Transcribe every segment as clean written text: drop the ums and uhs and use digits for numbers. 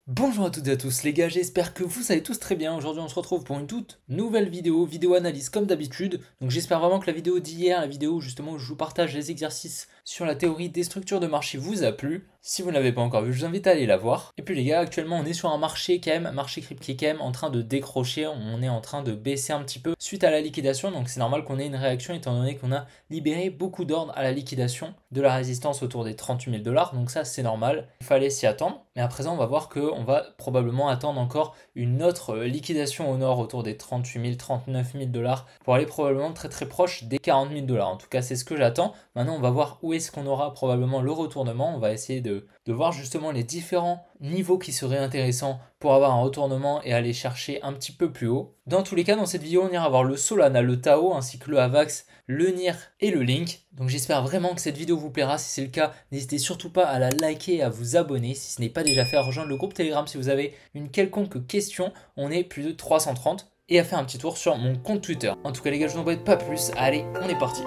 Bonjour à toutes et à tous les gars, j'espère que vous allez tous très bien. Aujourd'hui on se retrouve pour une toute nouvelle vidéo analyse comme d'habitude. Donc j'espère vraiment que la vidéo d'hier, la vidéo justement où je vous partage les exercices sur la théorie des structures de marché vous a plu. Si vous ne l'avez pas encore vu, je vous invite à aller la voir. Et puis les gars, actuellement on est sur un marché quand même, un marché crypto qui est quand même en train de décrocher, on est en train de baisser un petit peu suite à la liquidation. Donc c'est normal qu'on ait une réaction étant donné qu'on a libéré beaucoup d'ordres à la liquidation de la résistance autour des 38 000 $. Donc ça c'est normal, il fallait s'y attendre. Mais à présent on va voir qu'on va probablement attendre encore une autre liquidation au nord autour des 38 000, 39 000 $ pour aller probablement très très proche des 40 000 $. En tout cas c'est ce que j'attends. Maintenant on va voir où est-ce qu'on aura probablement le retournement. On va essayer de voir justement les différents niveaux qui seraient intéressants pour avoir un retournement et aller chercher un petit peu plus haut. Dans tous les cas, dans cette vidéo, on ira voir le Solana, le Tao, ainsi que le Avax, le NIR et le Link. Donc j'espère vraiment que cette vidéo vous plaira. Si c'est le cas, n'hésitez surtout pas à la liker et à vous abonner. Si ce n'est pas déjà fait, à rejoindre le groupe Telegram si vous avez une quelconque question. On est plus de 330. Et à faire un petit tour sur mon compte Twitter. En tout cas les gars, je vous embête pas plus. Allez, on est parti.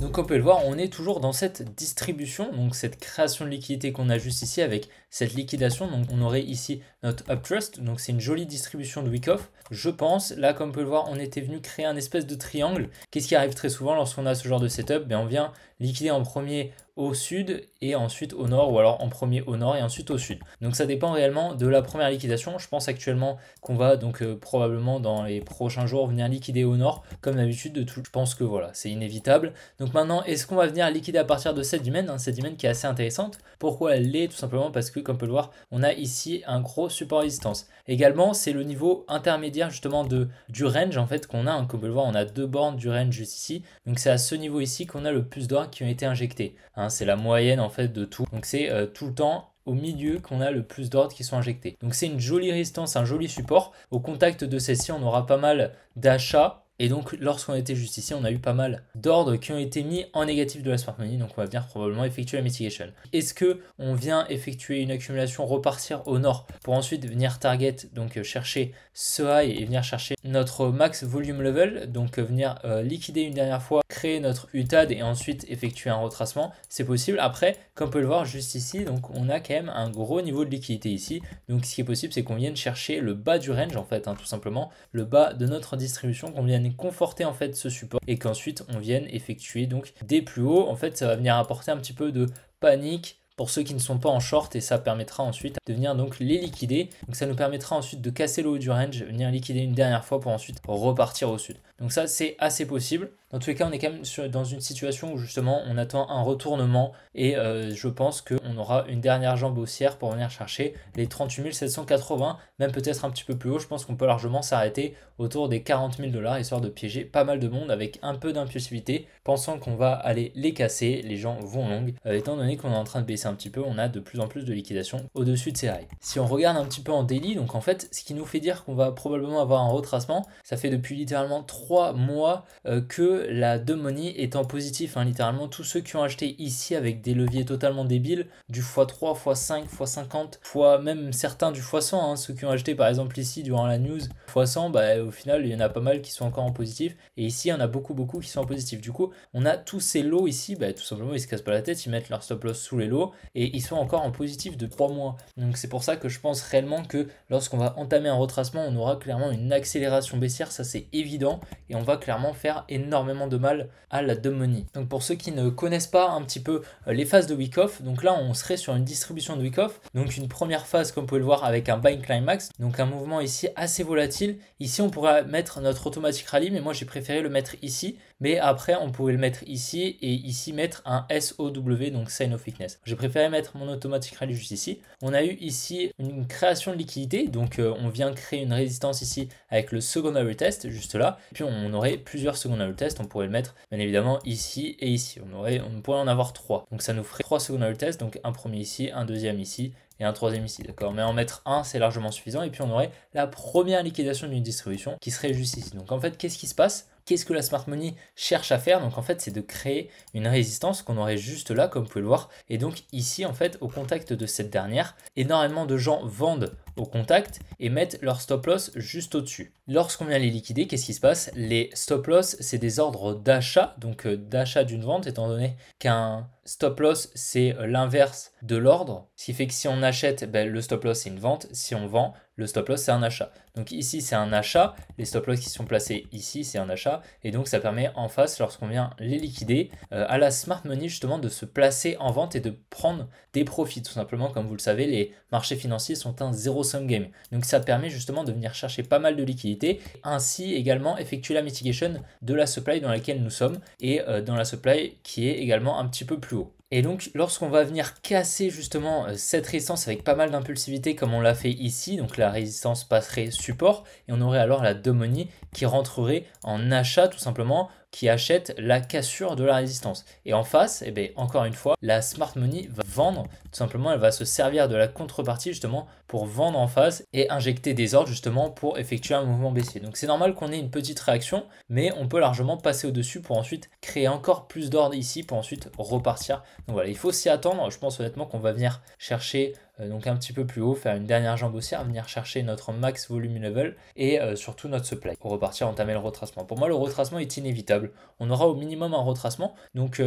Donc comme vous pouvez le voir, on est toujours dans cette distribution, donc cette création de liquidité qu'on a juste ici avec cette liquidation. Donc on aurait ici notre Uptrust, donc c'est une jolie distribution de Wyckoff. Je pense, là comme vous pouvez le voir, on était venu créer un espèce de triangle. Qu'est-ce qui arrive très souvent lorsqu'on a ce genre de setup? On vient liquider en premier au sud et ensuite au nord, ou alors en premier au nord et ensuite au sud. Donc ça dépend réellement de la première liquidation. Je pense actuellement qu'on va donc probablement dans les prochains jours venir liquider au nord comme d'habitude de tout. Je pense que voilà, c'est inévitable. Donc maintenant, est-ce qu'on va venir liquider à partir de cette domaine, cette domaine qui est assez intéressante? Pourquoi elle l'est? Tout simplement parce que comme on peut le voir, on a ici un gros support résistance. Également, c'est le niveau intermédiaire justement du range en fait qu'on a. Comme on peut le voir, on a deux bornes du range juste ici. Donc c'est à ce niveau ici qu'on a le plus d'ordres qui ont été injectés. C'est la moyenne en fait de tout. Donc c'est tout le temps au milieu qu'on a le plus d'ordres qui sont injectés. Donc c'est une jolie résistance, un joli support. Au contact de celle-ci, on aura pas mal d'achats. Et donc, lorsqu'on était juste ici, on a eu pas mal d'ordres qui ont été mis en négatif de la smart money. Donc, on va venir probablement effectuer la mitigation. Est-ce que on vient effectuer une accumulation, repartir au nord pour ensuite venir target, donc chercher ce high et venir chercher notre max volume level, donc venir liquider une dernière fois, créer notre UTAD et ensuite effectuer un retracement? C'est possible. Après, comme on peut le voir juste ici, donc on a quand même un gros niveau de liquidité ici. Donc, ce qui est possible, c'est qu'on vienne chercher le bas du range en fait, tout simplement, le bas de notre distribution, qu'on vienne conforter en fait ce support et qu'ensuite on vienne effectuer donc des plus hauts. En fait ça va venir apporter un petit peu de panique pour ceux qui ne sont pas en short et ça permettra ensuite de venir donc les liquider. Donc ça nous permettra ensuite de casser le haut du range, venir liquider une dernière fois pour ensuite repartir au sud. Donc ça c'est assez possible. Dans tous les cas on est quand même dans une situation où justement on attend un retournement et je pense qu'on aura une dernière jambe haussière pour venir chercher les 38 780, même peut-être un petit peu plus haut. Je pense qu'on peut largement s'arrêter autour des 40 000 $, histoire de piéger pas mal de monde avec un peu d'impulsivité, pensant qu'on va aller les casser. Les gens vont long, étant donné qu'on est en train de baisser un petit peu, on a de plus en plus de liquidation au-dessus de ces highs. Si on regarde un petit peu en daily, donc en fait, ce qui nous fait dire qu'on va probablement avoir un retracement, ça fait depuis littéralement 3 mois que la dumb money est en positif. Littéralement, tous ceux qui ont acheté ici avec des leviers totalement débiles, du x3, x5, x50, même certains du x100, ceux qui ont acheté par exemple ici durant la news x100, au final, il y en a pas mal qui sont encore en positif. Et ici, il y en a beaucoup qui sont en positif. Du coup, on a tous ces lots ici, tout simplement, ils se cassent pas la tête, ils mettent leur stop loss sous les lots et ils sont encore en positif de 3 mois. Donc c'est pour ça que je pense réellement que lorsqu'on va entamer un retracement, on aura clairement une accélération baissière, ça c'est évident, et on va clairement faire énormément de mal à la dumb money. Donc pour ceux qui ne connaissent pas un petit peu les phases de Wyckoff, donc là on serait sur une distribution de Wyckoff, donc une première phase comme vous pouvez le voir avec un buying climax, donc un mouvement ici assez volatile. Ici on pourrait mettre notre automatic rally, mais moi j'ai préféré le mettre ici, mais après on pouvait le mettre ici et ici mettre un SOW, donc sign of weakness. J'ai préféré mettre mon automatic rally juste ici. On a eu ici une création de liquidité, donc on vient créer une résistance ici avec le secondary test juste là, puis on aurait plusieurs secondary tests, on pourrait le mettre bien évidemment ici et ici, on pourrait en avoir 3, donc ça nous ferait 3 secondary tests, donc un premier ici, un deuxième ici et un troisième ici, d'accord? Mais en mettre un, c'est largement suffisant. Et puis on aurait la première liquidation d'une distribution qui serait juste ici. Donc en fait, qu'est-ce qui se passe? Qu'est-ce que la smart money cherche à faire? Donc en fait, c'est de créer une résistance qu'on aurait juste là, comme vous pouvez le voir. Et donc ici, en fait, au contact de cette dernière, énormément de gens vendent au contact et mettent leur stop loss juste au-dessus. Lorsqu'on vient les liquider, qu'est-ce qui se passe? Les stop loss, c'est des ordres d'achat, donc d'achat d'une vente, étant donné qu'un stop loss, c'est l'inverse de l'ordre. Ce qui fait que si on achète, le stop loss, c'est une vente. Si on vend, le stop loss, c'est un achat. Donc ici, c'est un achat. Les stop loss qui sont placés ici, c'est un achat. Et donc, ça permet en face, lorsqu'on vient les liquider, à la smart money, justement, de se placer en vente et de prendre des profits. Tout simplement, comme vous le savez, les marchés financiers sont un zero-sum game. Donc, ça permet justement de venir chercher pas mal de liquidités. Ainsi, également, effectuer la mitigation de la supply dans laquelle nous sommes et dans la supply qui est également un petit peu plus haut. Et donc, lorsqu'on va venir casser justement cette résistance avec pas mal d'impulsivité comme on l'a fait ici, donc la résistance passerait support et on aurait alors la dumb money qui rentrerait en achat tout simplement, qui achète la cassure de la résistance. Et en face, encore une fois, la smart money va vendre, tout simplement, elle va se servir de la contrepartie justement pour vendre en face et injecter des ordres justement pour effectuer un mouvement baissier. Donc c'est normal qu'on ait une petite réaction, mais on peut largement passer au-dessus pour ensuite créer encore plus d'ordres ici pour ensuite repartir. Donc voilà, il faut s'y attendre. Je pense honnêtement qu'on va venir chercher donc un petit peu plus haut, faire une dernière jambe haussière, venir chercher notre max volume level et surtout notre supply pour repartir entamer le retracement. Pour moi, le retracement est inévitable. On aura au minimum un retracement. Donc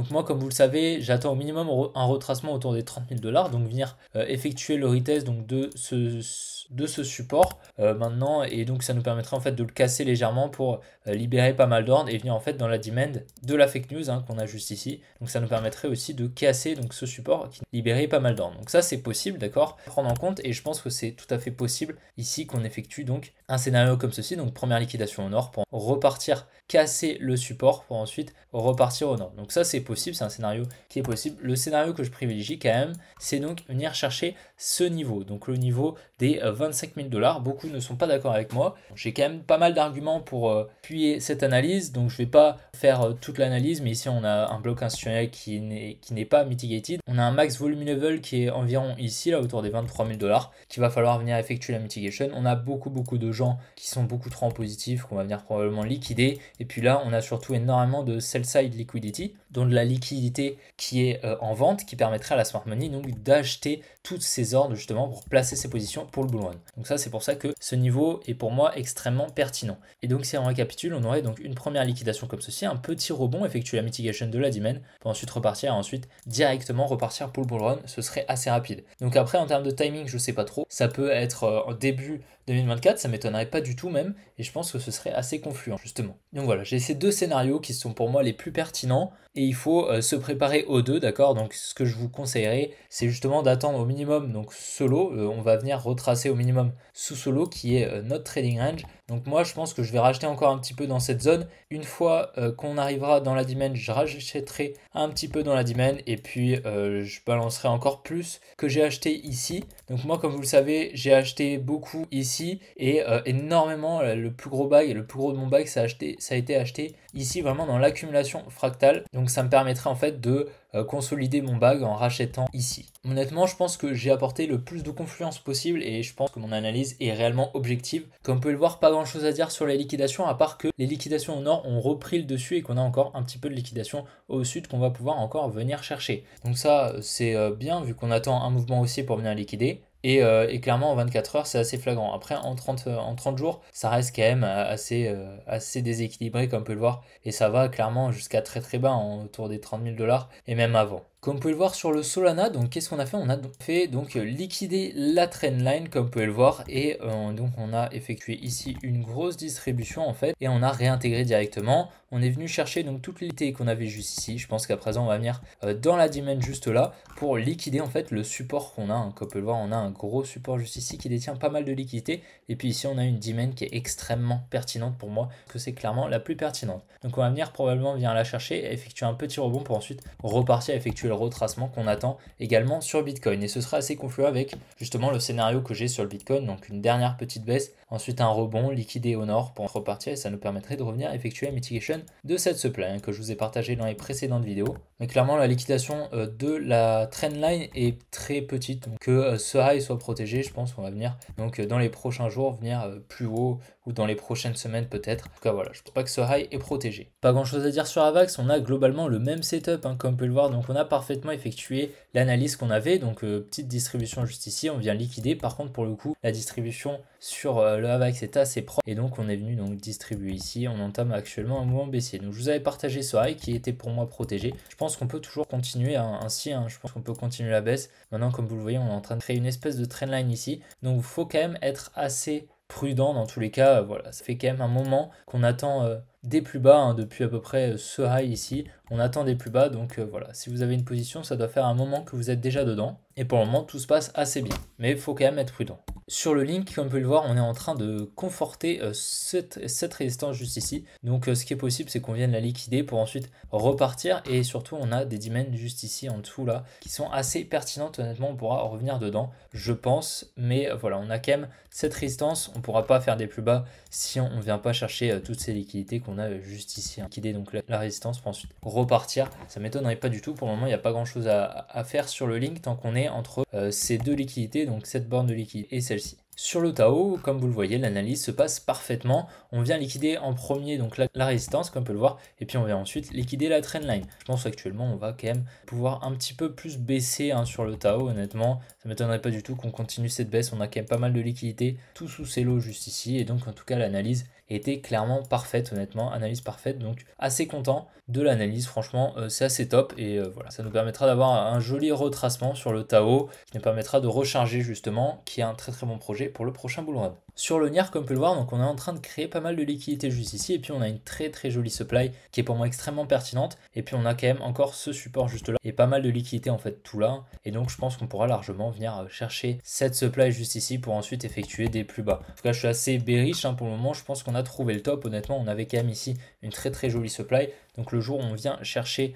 moi, comme vous le savez, j'attends au minimum un retracement autour des 30 000 $. Donc venir effectuer le retest donc, de ce support maintenant. Et donc ça nous permettrait en fait de le casser légèrement pour libérer pas mal d'ordres et venir en fait dans la demand de la fake news qu'on a juste ici. Donc ça nous permettrait aussi de casser donc, ce support qui libérait pas mal d'ordres. Donc ça c'est possible, d'accord, prendre en compte. Et je pense que c'est tout à fait possible ici qu'on effectue donc un scénario comme ceci. Donc première liquidation au nord pour repartir casser le support pour ensuite repartir au nord. Donc ça c'est possible, c'est un scénario qui est possible. Le scénario que je privilégie quand même, c'est donc venir chercher ce niveau, donc le niveau des 25 000 $. Beaucoup ne sont pas d'accord avec moi. J'ai quand même pas mal d'arguments pour appuyer cette analyse, donc je vais pas faire toute l'analyse, mais ici on a un bloc institutionnel qui n'est pas mitigated. On a un max volume level qui est environ ici, là autour des 23 000 $, qu'il va falloir venir effectuer la mitigation. On a beaucoup de gens qui sont beaucoup trop en positif, qu'on va venir probablement liquider. Et puis là, on a surtout énormément de sell-side liquidity, donc de la liquidité qui est en vente, qui permettrait à la smart money donc d'acheter toutes ces ordres justement pour placer ses positions pour le bull run. Donc ça, c'est pour ça que ce niveau est pour moi extrêmement pertinent. Et donc si on récapitule, on aurait donc une première liquidation comme ceci, un petit rebond, effectuer la mitigation de la demand, pour ensuite repartir et ensuite directement repartir pour le bull run. Ce serait assez rapide. Donc après, en termes de timing, je sais pas trop. Ça peut être en début 2024, ça m'étonnerait pas du tout même, et je pense que ce serait assez confluent justement. Donc voilà, j'ai ces deux scénarios qui sont pour moi les plus pertinents, et il faut se préparer aux deux, d'accord? Donc ce que je vous conseillerais, c'est justement d'attendre au minimum donc solo, on va venir retracer au minimum sous solo qui est notre trading range. Donc moi je pense que je vais racheter encore un petit peu dans cette zone. Une fois qu'on arrivera dans la demand, je rachèterai un petit peu dans la demand et puis je balancerai encore plus que j'ai acheté ici. Donc moi comme vous le savez, j'ai acheté beaucoup ici et énormément, le plus gros bag, le plus gros de mon bag ça a été acheté ici vraiment dans l'accumulation fractale. Donc ça me permettrait en fait de consolider mon bag en rachetant ici. Honnêtement, je pense que j'ai apporté le plus de confluence possible et je pense que mon analyse est réellement objective. Comme vous pouvez le voir, pas grand chose à dire sur les liquidations à part que les liquidations au nord ont repris le dessus et qu'on a encore un petit peu de liquidation au sud qu'on va pouvoir encore venir chercher. Donc ça c'est bien vu qu'on attend un mouvement haussier pour venir liquider. Et clairement en 24 heures c'est assez flagrant. Après en 30 jours ça reste quand même assez déséquilibré comme on peut le voir. Et ça va clairement jusqu'à très bas, autour des 30 000 $ et même avant. Comme vous pouvez le voir sur le Solana, donc qu'est-ce qu'on a fait? On a fait liquider la trendline comme vous pouvez le voir et donc on a effectué ici une grosse distribution en fait et on a réintégré directement. On est venu chercher donc toute l'unité qu'on avait juste ici. Je pense qu'à présent on va venir dans la demand juste là pour liquider en fait le support qu'on a. Comme vous pouvez le voir, on a un gros support juste ici qui détient pas mal de liquidité et puis ici on a une demand qui est extrêmement pertinente pour moi, que c'est clairement la plus pertinente. Donc on va venir probablement la chercher et effectuer un petit rebond pour ensuite repartir effectuer le retracement qu'on attend également sur Bitcoin. Et ce sera assez confluent avec justement le scénario que j'ai sur le Bitcoin, donc une dernière petite baisse, ensuite un rebond liquidé au nord pour repartir et ça nous permettrait de revenir effectuer la mitigation de cette supply que je vous ai partagé dans les précédentes vidéos. Mais clairement la liquidation de la trendline est très petite, donc que ce high soit protégé, je pense qu'on va venir donc dans les prochains jours venir plus haut ou dans les prochaines semaines peut-être. En tout cas voilà, je pense pas que ce high est protégé. Pas grand chose à dire sur Avax, on a globalement le même setup hein, comme on peut le voir, donc on a parfaitement effectué l'analyse qu'on avait, donc petite distribution juste ici, on vient liquider. Par contre pour le coup la distribution sur le Avax est assez propre et donc on est venu donc distribuer ici, on entame actuellement un mouvement baissier. Donc je vous avais partagé ce high qui était pour moi protégé. Je pense qu'on peut toujours continuer ainsi, hein. Je pense qu'on peut continuer la baisse. Maintenant comme vous le voyez on est en train de créer une espèce de trendline ici, donc il faut quand même être assez prudent dans tous les cas. Voilà, ça fait quand même un moment qu'on attend des plus bas hein, depuis à peu près ce high ici, on attend des plus bas, donc voilà, si vous avez une position ça doit faire un moment que vous êtes déjà dedans et pour le moment tout se passe assez bien, mais il faut quand même être prudent. Sur le link, comme vous pouvez le voir, on est en train de conforter cette résistance juste ici. Donc ce qui est possible, c'est qu'on vienne la liquider pour ensuite repartir. Et surtout, on a des demands juste ici en dessous là, qui sont assez pertinentes. Honnêtement, on pourra revenir dedans, je pense. Mais voilà, on a quand même cette résistance. On ne pourra pas faire des plus bas si on ne vient pas chercher toutes ces liquidités qu'on a juste ici. Liquider donc la résistance pour ensuite repartir. Ça ne m'étonnerait pas du tout. Pour le moment, il n'y a pas grand chose à faire sur le link tant qu'on est entre ces deux liquidités, donc cette borne de liquidité et celle-ci. Sur le Tao, comme vous le voyez, l'analyse se passe parfaitement. On vient liquider en premier donc la résistance, comme on peut le voir, et puis on vient ensuite liquider la trendline. Je pense qu'actuellement, on va quand même pouvoir un petit peu plus baisser hein, sur le Tao, honnêtement. Ça ne m'étonnerait pas du tout qu'on continue cette baisse. On a quand même pas mal de liquidités, tout sous ces lots juste ici, et donc en tout cas, l'analyse était clairement parfaite, honnêtement, analyse parfaite, donc assez content de l'analyse, franchement c'est assez top et voilà, ça nous permettra d'avoir un joli retracement sur le Tao qui nous permettra de recharger justement, qui est un très très bon projet pour le prochain bull run. Sur le NIR, comme on peut le voir, donc on est en train de créer pas mal de liquidités juste ici et puis on a une très très jolie supply qui est pour moi extrêmement pertinente et puis on a quand même encore ce support juste là et pas mal de liquidités en fait tout là et donc je pense qu'on pourra largement venir chercher cette supply juste ici pour ensuite effectuer des plus bas. En tout cas je suis assez bearish hein, pour le moment, je pense qu'on a trouvé le top. Honnêtement on avait quand même ici une très très jolie supply, donc le jour où on vient chercher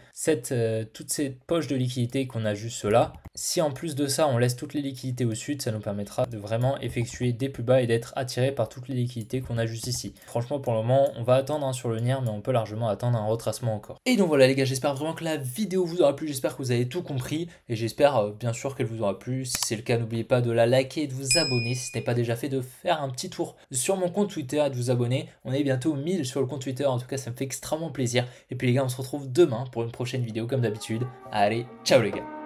toutes ces poches de liquidités qu'on a juste là, si en plus de ça on laisse toutes les liquidités au sud, ça nous permettra de vraiment effectuer des plus bas et d'être attiré par toutes les liquidités qu'on a juste ici. Franchement pour le moment on va attendre hein, sur le NIR, mais on peut largement attendre un retracement encore. Et donc voilà les gars, j'espère vraiment que la vidéo vous aura plu, j'espère que vous avez tout compris et j'espère bien sûr qu'elle vous aura plu. Si c'est le cas, n'oubliez pas de la liker et de vous abonner si ce n'est pas déjà fait, de faire un petit tour sur mon compte Twitter et de vous abonner. On est bientôt 1000 sur le compte Twitter, en tout cas ça me fait extrêmement plaisir. Et puis les gars, on se retrouve demain pour une prochaine vidéo comme d'habitude. Allez, ciao les gars.